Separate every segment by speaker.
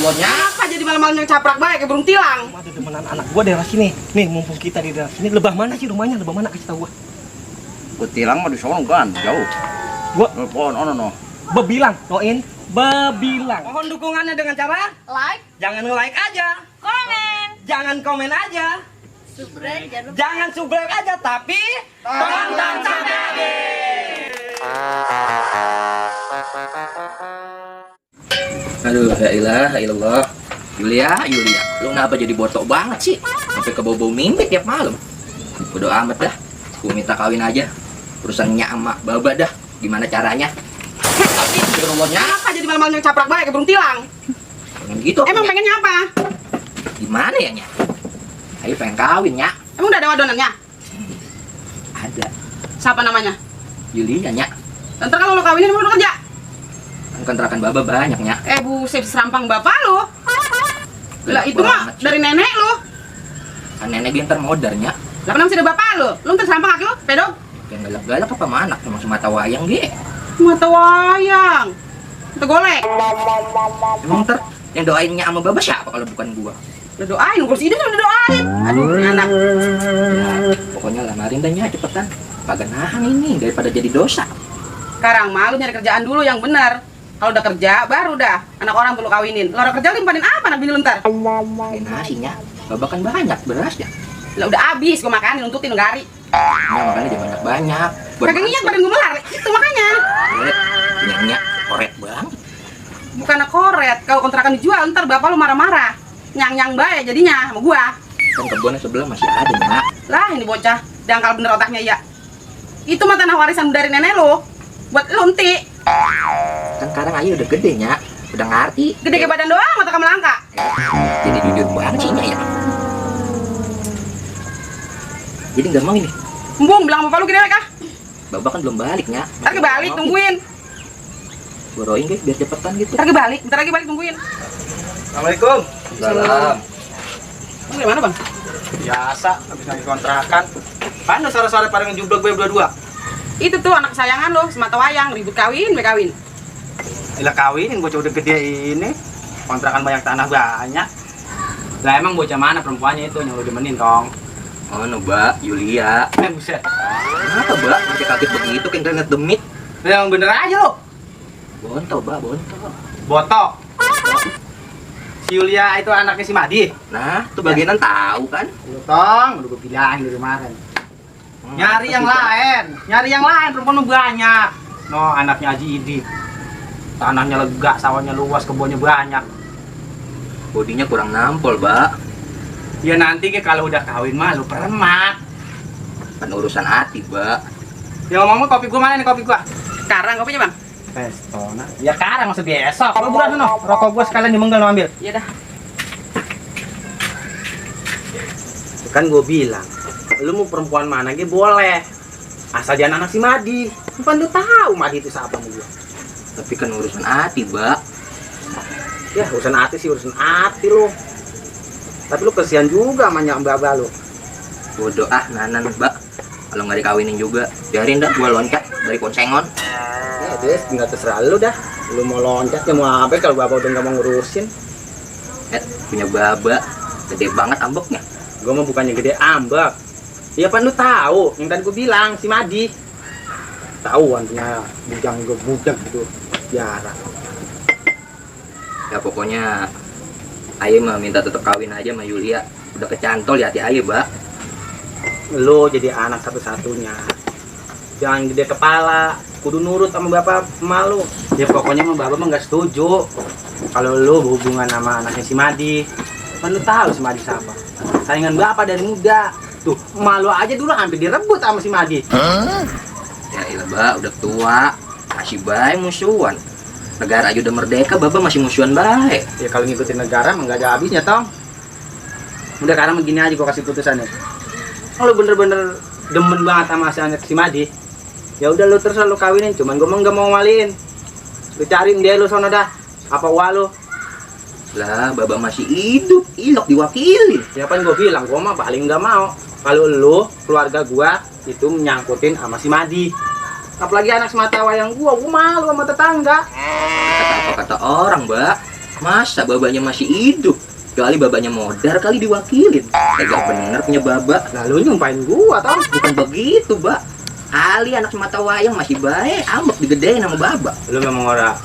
Speaker 1: Allahnya apa jadi malam-malam yang caprak baik kayak burung tilang.
Speaker 2: Ada demenan anak gua daerah sini. Nih mumpung kita di daerah sini, lebah mana sih rumahnya? Lebah mana kasih tahu gua.
Speaker 3: Kutilang mah di sono kan, jauh.
Speaker 2: Gua
Speaker 3: Pohon ono no.
Speaker 2: bebilang, Noin, bebilang.
Speaker 1: Mohon dukungannya dengan cara
Speaker 4: Like,
Speaker 1: jangan like aja,
Speaker 4: komen,
Speaker 1: jangan komen aja,
Speaker 4: subscribe, jangan lupa.
Speaker 1: jangan subscribe aja tapi tonton sampai habis.
Speaker 3: Aduh, la ilaha illallah. Yulia, lu kenapa jadi botok banget sih? Sampai ke bau-bau mimpi tiap malam. Bodo amat dah. Gua minta kawin aja. Urusannya sama Baba dah. Gimana caranya?
Speaker 1: Allahnya apa jadi malam-malam yang caprak baik kayak burung tilang.
Speaker 3: Pengen gitu.
Speaker 1: Emang
Speaker 3: Nya.
Speaker 1: pengennya apa?
Speaker 3: Gimana ya, Nya? Ayo pengen kawin, Nya.
Speaker 1: Emang udah ada wadonannya?
Speaker 3: Ada.
Speaker 1: Siapa namanya?
Speaker 3: Yulia, Nya.
Speaker 1: Ntar kalau lo kawinin mau kerja?
Speaker 3: Kan kontrakan Baba banyak, Nya.
Speaker 1: Buset serampang bapak lo. Lah itu mah
Speaker 3: banget sih.
Speaker 1: dari nenek lo.
Speaker 3: Kan nenek dia ntar modar, Nya.
Speaker 1: Lah kenapa sih ada bapak lo? Lo ntar serampang kaki lo, pedog?
Speaker 3: Yang galak-galak apa sama anak sama semata wayang ge.
Speaker 1: Mata wayang. Itu golek.
Speaker 3: Emang ntar yang doainnya sama Baba siapa kalau bukan gua?
Speaker 1: Udah doain, kursi ini udah doain. Aduh, ini anak.
Speaker 3: Ya, pokoknya lamarin dah, Nya, cepetan. Kagak nahan ini daripada jadi dosa.
Speaker 1: Sekarang malu nyari kerjaan dulu yang benar. Kalau udah kerja, baru dah anak orang perlu kawinin. Lo udah kerja limpahin apa anak bini lu ntar?
Speaker 3: Kayak nasinya. Baba kan banyak berasnya.
Speaker 1: Lah udah habis, gue makanin, nuntutin gari.
Speaker 3: Nah, makanya dia banyak-banyak.
Speaker 1: Kagak ngiyat badan gue melar, itu makanya.
Speaker 3: Punya koret banget.
Speaker 1: Bukan koret, kalau kontrakan dijual ntar bapak lu marah-marah. Nyang-nyang bae jadinya sama gua.
Speaker 3: Kan kebunnya sebelah masih ada, Nya.
Speaker 1: Lah ini bocah, dangkal bener otaknya ya. Itu mah tanah warisan dari nenek lo. Buat lu enti.
Speaker 3: Kan sekarang Ayu udah gede, Nya. Udah ngerti.
Speaker 1: Gede ke badan doang mata kamu langka.
Speaker 3: Jadi jujur banget sih, Nya, ya. Jadi nggak mau ini.
Speaker 1: Embung bilang bapak lu gede kah?
Speaker 3: Baba kan belum balik, Nya.
Speaker 1: Ntar kebalik, tungguin.
Speaker 3: Boroin guys biar cepetan gitu.
Speaker 1: Ntar kebalik, bentar lagi balik, tungguin.
Speaker 2: Assalamualaikum.
Speaker 3: Salam.
Speaker 1: Lu gimana bang?
Speaker 2: Biasa, habis lagi kontrakan. Mana sore-sore pada ngejublek gue berdua?
Speaker 1: Itu tuh anak kesayangan lo, semata wayang, ribut kawin, kawin.
Speaker 2: Ilah kawinin bocah udah gede ini. Kontrakan banyak tanah banyak. Lah emang bocah mana perempuannya itu yang lu demenin, Tong?
Speaker 3: Oh, no, Mbak, Yulia.
Speaker 2: Buset.
Speaker 3: Kenapa, Mbak? Masih kaget begitu kayak internet demit.
Speaker 2: Yang bener aja lo.
Speaker 3: Bonto, Mbak, bonto.
Speaker 2: Botok. Si Yulia itu anaknya si Madi.
Speaker 3: Nah, tuh bagianan tahu kan?
Speaker 2: Lu Tong, udah gue bilangin dari kemarin. Nyari yang lain, perempuan lu banyak. No, anaknya Haji Idi. Tanahnya lega, sawahnya luas, kebunnya banyak.
Speaker 3: Bodinya kurang nampol, Mbak.
Speaker 2: Ya nanti ke kalau udah kawin mah lu peremat.
Speaker 3: Kan urusan hati, Mbak.
Speaker 2: Ya ngomong kopi gua mana nih kopi gua?
Speaker 1: Sekarang kopinya bang?
Speaker 2: Pestona. Ya sekarang maksud besok. Kalau bukan no, rokok gua sekalian dimenggal lo ambil.
Speaker 1: Iya dah.
Speaker 2: Kan gua bilang, lu mau perempuan mana ge boleh. Asal jangan anak si Madi. Bukan lu tahu Madi itu siapa sama gua.
Speaker 3: Tapi kan urusan hati, Mbak.
Speaker 2: Ya urusan hati sih urusan hati lu. Tapi lu kesian juga sama mbak lu.
Speaker 3: Bodoh nanan, Mbak. Kalau nggak dikawinin juga, biarin dah gua loncat dari konsengon.
Speaker 2: Ya des, tinggal terserah lu dah. Lu mau loncat ya mau apa kalau bapak udah nggak mau ngurusin.
Speaker 3: Punya Baba, gede banget ambeknya.
Speaker 2: Gua mah bukannya gede ambek. Ya pan lu tahu, yang tadi gua bilang si Madi. Tahu punya bujang gitu. Biara.
Speaker 3: Ya pokoknya Aye mah minta tetap kawin aja sama Yulia. Udah kecantol di hati Aye, Mbak.
Speaker 2: Lu jadi anak satu-satunya. Jangan gede kepala, kudu nurut sama bapak emak lu. Ya pokoknya mah bapak mah nggak setuju kalau lu berhubungan sama anaknya si Madi. Kan lu tahu si Madi siapa? Saingan bapak dari muda. Tuh, emak lu aja dulu hampir direbut sama si Madi.
Speaker 3: Ya ilah, Mbak, udah tua. Masih baik musuhan. Negara aja udah merdeka, Baba masih musuhan baik.
Speaker 2: Ya kalau ngikutin negara mah nggak ada habisnya, Tong. Udah sekarang begini aja gua kasih putusannya. Kalau bener-bener demen banget sama si anak si Madi, ya udah lu terus lu kawinin, cuman gua mah nggak mau ngaliin. Lu cariin dia lu sono dah. Apa wa lu?
Speaker 3: Lah, Baba masih hidup, ilok diwakili.
Speaker 2: Ya kan gua bilang, gua mah paling nggak mau kalau lu keluarga gua itu menyangkutin sama si Madi. Apalagi anak semata wayang gua malu sama tetangga.
Speaker 3: Kata apa kata orang, Mbak? Masa babanya masih hidup? Kali babanya modar kali diwakilin. Tega bener punya baba.
Speaker 2: Lalu nyumpain gua tau.
Speaker 3: Bukan begitu, Mbak. Ali anak semata wayang masih baik, ambek digedein sama baba.
Speaker 2: Lu memang orang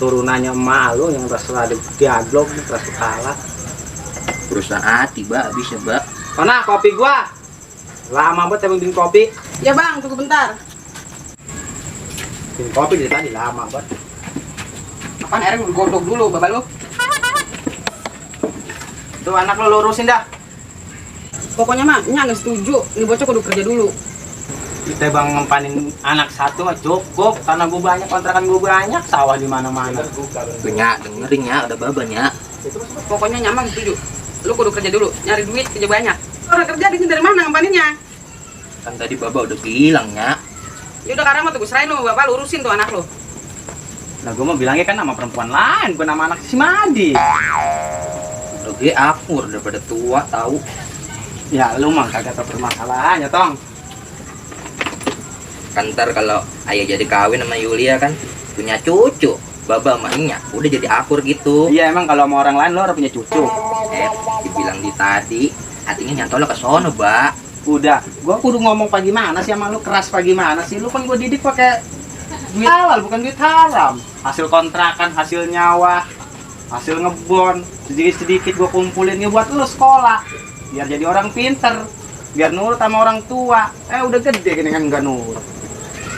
Speaker 2: turunannya emak lu yang terserah diaglok, terus kalah.
Speaker 3: Perusahaan hati, Mbak, bisa, Mbak.
Speaker 2: Mana kopi gua? Lama banget emang bikin kopi.
Speaker 1: Ya bang, tunggu bentar.
Speaker 2: Bikin kopi dari tadi lama banget.
Speaker 1: Apaan airnya udah godok dulu, bapak lu?
Speaker 2: Tuh anak lu lurusin dah.
Speaker 1: Pokoknya mah, nya nggak setuju. Ini bocah kudu kerja dulu.
Speaker 2: Kita bang ngempanin anak satu mah cukup karena gua banyak, kontrakan gua banyak, sawah di mana-mana.
Speaker 3: Banyak dengerin ya, ada babanya.
Speaker 1: Pokoknya nyaman setuju. Lu kudu kerja dulu, nyari duit kerja banyak. Orang kerja di sini dari mana ngempaninnya?
Speaker 3: Kan tadi baba udah bilang ya.
Speaker 1: Ya udah karena mah tuh serain lu, bapak lu urusin tuh anak lu.
Speaker 2: Nah gua mau bilangnya kan nama perempuan lain, bukan nama anak si Madi.
Speaker 3: Lebih akur daripada tua tahu.
Speaker 2: Ya lu mah kagak tau permasalahannya tong.
Speaker 3: Kan ntar kalau ayah jadi kawin sama Yulia kan punya cucu, baba sama Nya udah jadi akur gitu.
Speaker 2: Iya emang kalau sama orang lain lo harus punya cucu.
Speaker 3: Dibilang di tadi hatinya nyantol ke sono, Mbak.
Speaker 2: Udah, gua kudu ngomong pagi mana sih sama lu, keras pagi mana sih? Lu kan gua didik pakai duit halal bukan duit haram. Hasil kontrakan, hasil nyawa, hasil ngebon, sedikit-sedikit gua kumpulin ya buat lu sekolah. Biar jadi orang pinter, biar nurut sama orang tua. Udah gede gini kan enggak nurut.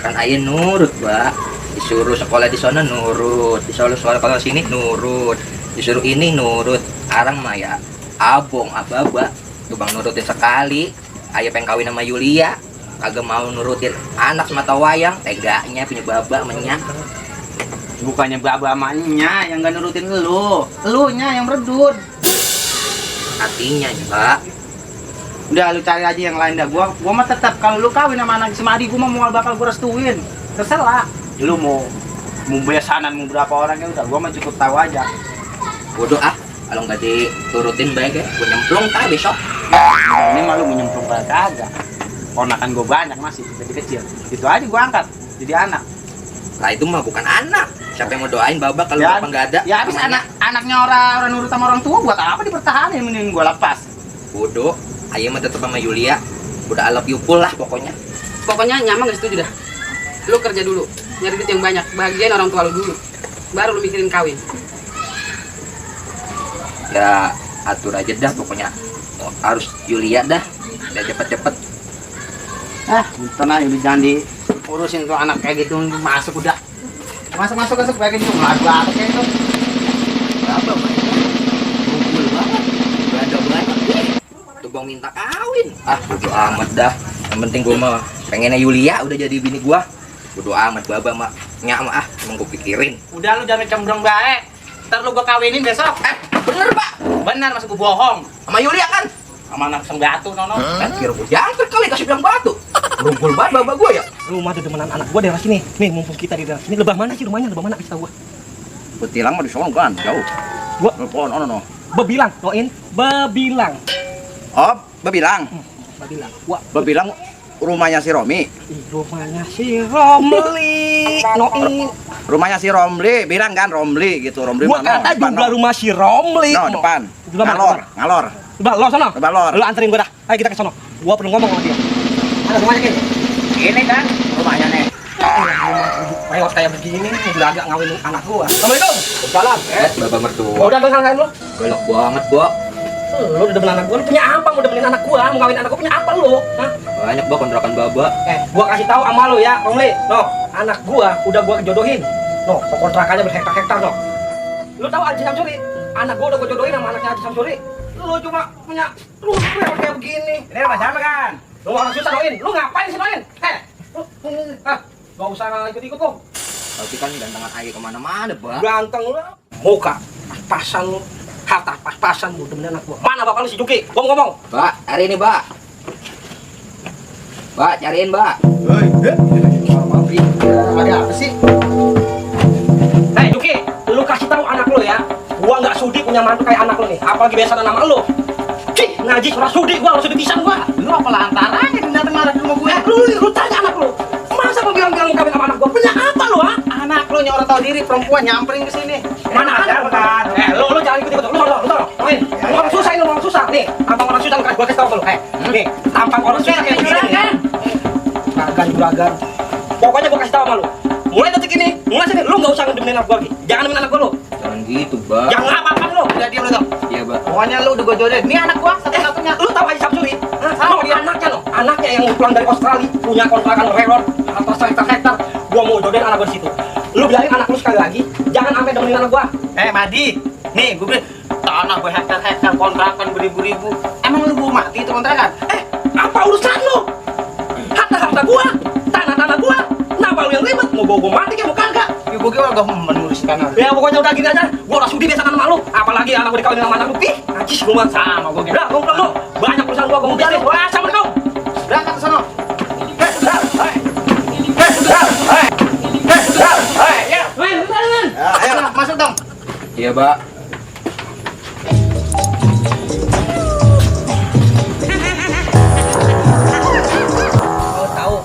Speaker 3: Kan ayah nurut, Mbak. Disuruh sekolah di sana nurut, disuruh sekolah sini nurut, disuruh ini nurut. Arang mah ya abong ababa tuh bang nurutin sekali. Ayah pengen kawin sama Yulia kagak mau nurutin anak semata wayang, teganya punya baba menyak.
Speaker 2: Bukannya baba amanya yang enggak nurutin lu nya yang meredut.
Speaker 3: Hatinya ya, Mbak.
Speaker 2: Udah lu cari aja yang lain dah. Gua mah tetap kalau lu kawin sama anak si Madi gua mah bakal gua restuin. Terserah. Lu mau besanan mau berapa orang ya udah gua mah cukup tahu aja.
Speaker 3: Bodoh kalau nggak diturutin baik ya, gue nyemplung tak besok.
Speaker 2: Ini malu nyemplung kagak. Ponakan gua banyak masih dari kecil. Itu aja gua angkat jadi anak.
Speaker 3: Lah itu mah bukan anak. Siapa yang mau doain baba kalau
Speaker 2: Ya,
Speaker 3: bapak nggak ada?
Speaker 2: Ya habis anaknya orang nurut sama orang tua buat apa dipertahanin, mending gua lepas.
Speaker 3: Bodoh. Ayah mah tetap sama Yulia. Udah I love you full lah pokoknya.
Speaker 1: Pokoknya nyaman nggak setuju dah. Lu kerja dulu, nyari duit yang banyak, bahagiain orang tua lu dulu. Baru lu mikirin kawin.
Speaker 3: Ya atur aja dah pokoknya. Harus Yulia dah. Biar cepet-cepet.
Speaker 2: Tenang udah jangan diurusin tuh anak kayak gitu, masuk udah. Masuk bagian itu lagu kayak itu.
Speaker 3: Berapa banyak? Kumpul banget. Gak ada banyak. Tuh bang minta kawin. Bodo amat dah. Yang penting gue mah pengennya Yulia udah jadi bini gua. Bodo amat baba mah nyak mah emang gue pikirin.
Speaker 2: Udah lu jangan cembrong baik. Ntar lu gua kawinin besok.
Speaker 3: Bener Pak.
Speaker 2: Bener masa gua bohong.
Speaker 3: Sama Yulia kan?
Speaker 2: Sama anak senggatu nono.
Speaker 3: Kira gue jangkrik kali kasih bilang batu. Rumpul banget baba gue ya.
Speaker 5: Rumah dedemenan anak gua daerah sini. Nih mumpung kita di daerah sini. Lebah mana sih rumahnya? Lebah mana? Kasih tahu gua.
Speaker 6: Betilang mah di sono kan jauh.
Speaker 5: Gua
Speaker 6: Telepon ono no.
Speaker 5: bebilang, Noin. Bebilang.
Speaker 6: Oh, bebilang.
Speaker 5: Bebilang. Wah,
Speaker 6: Bebilang rumahnya si Romi.
Speaker 5: rumahnya si Romli. Noin.
Speaker 6: Rumahnya si Romli, bilang kan Romli gitu. Romli
Speaker 5: Gua
Speaker 6: mana?
Speaker 5: kata juga rumah si Romli.
Speaker 6: No, depan.
Speaker 5: Sebelah mana?
Speaker 6: Ngalor.
Speaker 5: Coba lo sono.
Speaker 6: Coba lor.
Speaker 5: Lu anterin gua dah. Ayo kita ke sono. Gua perlu ngomong sama dia. Ada rumahnya gini.
Speaker 6: Ini kan rumahnya nih.
Speaker 5: Mewah kayak begini, udah agak ngawin anak gua. Assalamualaikum.
Speaker 3: Salam. Baba mertua.
Speaker 5: Gua udah dengar lu.
Speaker 3: Galak banget, Bo.
Speaker 5: Lu udah demen anak gua, lu punya apa mau demenin anak gua? Mau ngawin anak gua punya apa lu? Hah?
Speaker 3: Banyak Bo kontrakan baba.
Speaker 5: Gua kasih tahu sama lu ya, Romli. No, anak gua udah gua jodohin. No, kontrakannya berhektar-hektar, no. Lu tahu Haji Samsuri? Anak gua udah gua jodohin sama anaknya Haji Samsuri. Lu cuma punya rumah kayak begini.
Speaker 6: Ini rumah siapa kan?
Speaker 5: Lu orang susah, Noin. Lu ngapain sih, Noin? Gak usah ikut-ikut lu.
Speaker 3: Tapi kan gantengan ayah kemana-mana, Ba.
Speaker 5: Ganteng lu. Muka, pas-pasan lu. Harta pas-pasan lu demen anak gua. Mana bapak lu si Juki? Gua mau ngomong.
Speaker 3: Ba, hari ini, Ba. Ba, cariin, Ba.
Speaker 2: Ada apa sih?
Speaker 5: Hei Juki, lu kasih tahu anak lu ya. Gua nggak sudi punya mantu kayak anak lu nih. Apalagi biasa nama lu. Cih, ngaji surah sudi gua, langsung dipisan gua.
Speaker 2: Lu apa lantarannya datang marah ke rumah gue?
Speaker 5: Lu tanya anak lu. Masa lu bilang-bilang kawin sama anak gua? Punya apa lu, ha?
Speaker 2: Anak lu orang tahu diri perempuan nyamperin ke sini.
Speaker 5: Mana ada? Lu jangan ikut-ikut. Lu tau. Lu orang susah ini, orang susah. Nih, tampang orang susah gua kasih tau ke lu. Nih, tampang orang susah kayak begini nih. Juragan. Pokoknya gua kasih tau sama lu. Mulai detik ini, mulai sini, lu nggak usah ngedemenin anak gua lagi. Jangan demenin anak gua lu.
Speaker 3: Jangan gitu, Bang.
Speaker 5: Jangan apa-apa lu.
Speaker 2: Udah diam lu tuh.
Speaker 3: Iya, Bang.
Speaker 2: Pokoknya lu udah gua jodohin. Ini anak gua satu-satunya.
Speaker 5: Lu tahu Haji Samsuri? Sama dia anaknya loh. Anaknya yang pulang dari Australia, punya kontrakan relor atas hektar-hektar. Gua mau jodohin anak gua di situ. Lu bilangin anak lu sekali lagi, jangan sampai demenin anak gua.
Speaker 2: Madi, nih gua bilang tanah gua hektar-hektar kontrakan beribu-ribu. Emang lu mau mati itu kontrakan?
Speaker 5: Apa urusan lu? Harta gua, tanah gua. Kenapa lu yang ribet? Mau gua mati kayak mau kagak?
Speaker 2: Ya gua kira gua menuliskan.
Speaker 5: Ya pokoknya udah gini aja. Gua udah sudi biasa sama lu. Apalagi anak gua dikawinin sama anak lu. Najis gua mah sama gua. Udah, gua pulang lu. Banyak urusan gua mau bisnis. Wah, assalamualaikum.
Speaker 2: Berangkat ke sono. Ayo masuk dong.
Speaker 3: Iya, Pak.
Speaker 5: Kau tahu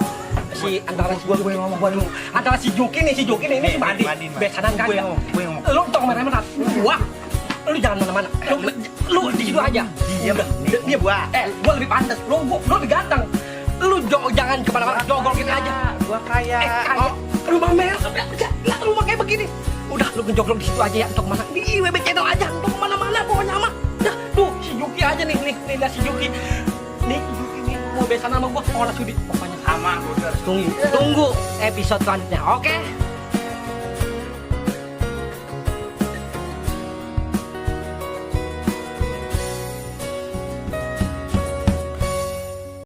Speaker 5: si antara si gua ngomong antara si Juki nih ini si Madi besanan kan gue ngomong lu tau kemana-mana gua lu jangan mana-mana lu di situ aja dia gua gua lebih pantas lu lebih ganteng lu jangan kemana-mana jogol gini aja
Speaker 2: Gua kaya.
Speaker 5: rumah mewah lihat rumah kayak begini udah lu ngejogrok di situ aja ya untuk mana di IWB channel aja untuk kemana-mana pokoknya mah dah tuh si Juki aja nih lihat si Juki nih mau besanan sama gua orang sudi pokoknya
Speaker 2: Sama gua harus
Speaker 5: tunggu episode selanjutnya oke